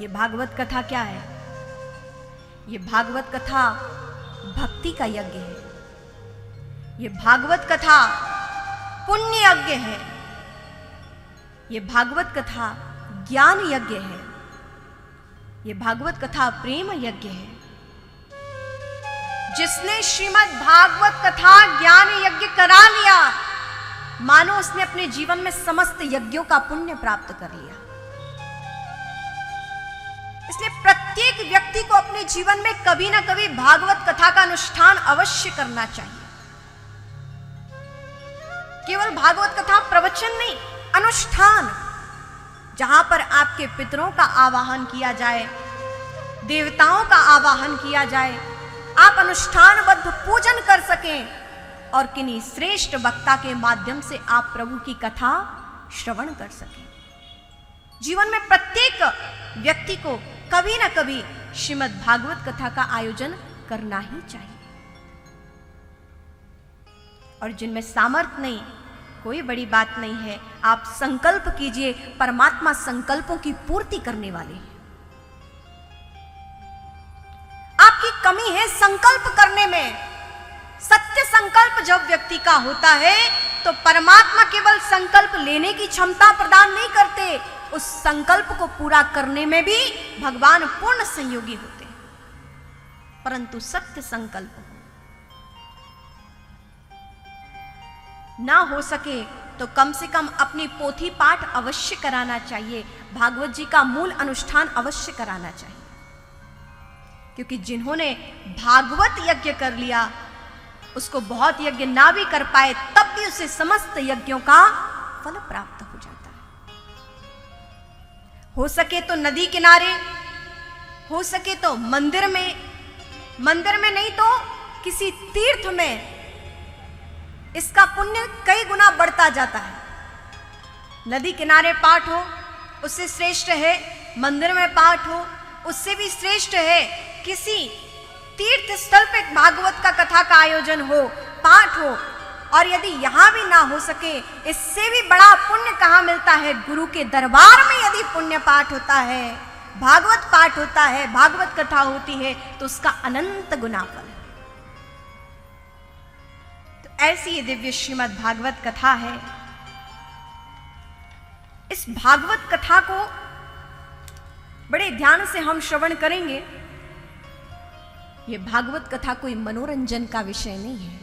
ये भागवत कथा क्या है? ये भागवत कथा भक्ति का यज्ञ है। ये भागवत कथा पुण्य यज्ञ है। ये भागवत कथा ज्ञान यज्ञ है। ये भागवत कथा प्रेम यज्ञ है। जिसने श्रीमद् भागवत कथा ज्ञान यज्ञ करा लिया, मानो उसने अपने जीवन में समस्त यज्ञों का पुण्य प्राप्त कर लिया। इसलिए प्रत्येक व्यक्ति को अपने जीवन में कभी ना कभी भागवत कथा का अनुष्ठान अवश्य करना चाहिए। केवल भागवत कथा प्रवचन नहीं, अनुष्ठान, जहां पर आपके पितरों का आवाहन किया जाए, देवताओं का आवाहन किया जाए, आप अनुष्ठानबद्ध पूजन कर सकें और किन्हीं श्रेष्ठ वक्ता के माध्यम से आप प्रभु की कथा श्रवण कर सकें। जीवन में प्रत्येक व्यक्ति को कभी ना कभी श्रीमद् भागवत कथा का आयोजन करना ही चाहिए। और जिनमें सामर्थ्य नहीं, कोई बड़ी बात नहीं है, आप संकल्प कीजिए, परमात्मा संकल्पों की पूर्ति करने वाले हैं। आपकी कमी है संकल्प करने में। सत्य संकल्प जब व्यक्ति का होता है तो परमात्मा केवल संकल्प लेने की क्षमता प्रदान नहीं करते, उस संकल्प को पूरा करने में भी भगवान पूर्ण संयोगी होते हैं। परंतु सत्य संकल्प ना हो सके तो कम से कम अपनी पोथी पाठ अवश्य कराना चाहिए, भागवत जी का मूल अनुष्ठान अवश्य कराना चाहिए। क्योंकि जिन्होंने भागवत यज्ञ कर लिया, उसको बहुत यज्ञ ना भी कर पाए तब भी उसे समस्त यज्ञों का फल प्राप्त हो जाता है। हो सके तो नदी किनारे, हो सके तो मंदिर में नहीं तो किसी तीर्थ में, इसका पुण्य कई गुना बढ़ता जाता है। नदी किनारे पाठ हो उससे श्रेष्ठ है, मंदिर में पाठ हो उससे भी श्रेष्ठ है। किसी तीर्थ स्थल पे भागवत का कथा का आयोजन हो, पाठ हो, और यदि यहां भी ना हो सके, इससे भी बड़ा पुण्य कहां मिलता है? गुरु के दरबार में यदि पुण्य पाठ होता है, भागवत पाठ होता है, भागवत कथा होती है, तो उसका अनंत गुना फल है। तो ऐसी ये दिव्य श्रीमद् भागवत कथा है। इस भागवत कथा को बड़े ध्यान से हम श्रवण करेंगे। ये भागवत कथा कोई मनोरंजन का विषय नहीं है,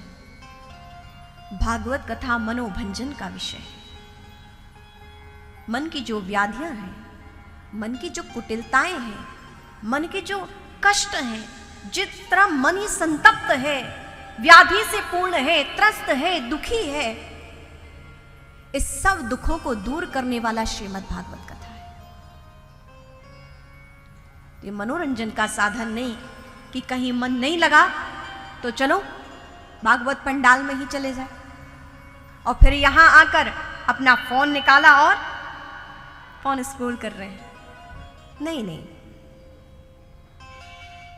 भागवत कथा मनोभंजन का विषय है। मन की जो व्याधियां हैं, मन की जो कुटिलताएं हैं, मन के जो कष्ट हैं, जिस तरह मन ही संतप्त है, व्याधि से पूर्ण है, त्रस्त है, दुखी है, इस सब दुखों को दूर करने वाला श्रीमद् भागवत कथा है। ये मनोरंजन का साधन नहीं कि कहीं मन नहीं लगा तो चलो भागवत पंडाल में ही चले जाए और फिर यहां आकर अपना फोन निकाला और फोन स्क्रॉल कर रहे हैं। नहीं,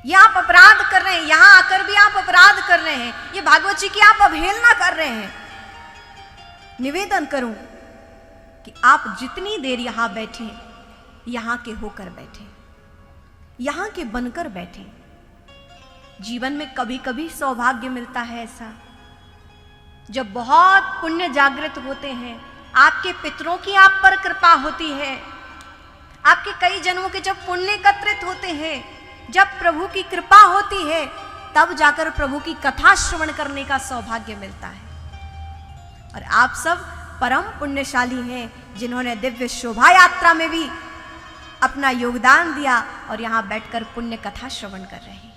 ये आप अपराध कर रहे हैं। यहां आकर भी आप अपराध कर रहे हैं। ये भागवत जी की आप अवहेलना कर रहे हैं। निवेदन करूं कि आप जितनी देर यहां बैठे, यहां के होकर बैठे, यहां के बनकर बैठे। जीवन में कभी कभी सौभाग्य मिलता है ऐसा, जब बहुत पुण्य जागृत होते हैं, आपके पितरों की आप पर कृपा होती है, आपके कई जन्मों के जब पुण्य एकत्रित होते हैं, जब प्रभु की कृपा होती है, तब जाकर प्रभु की कथा श्रवण करने का सौभाग्य मिलता है। और आप सब परम पुण्यशाली हैं, जिन्होंने दिव्य शोभा यात्रा में भी अपना योगदान दिया और यहां बैठकर पुण्य कथा श्रवण कर रहे हैं।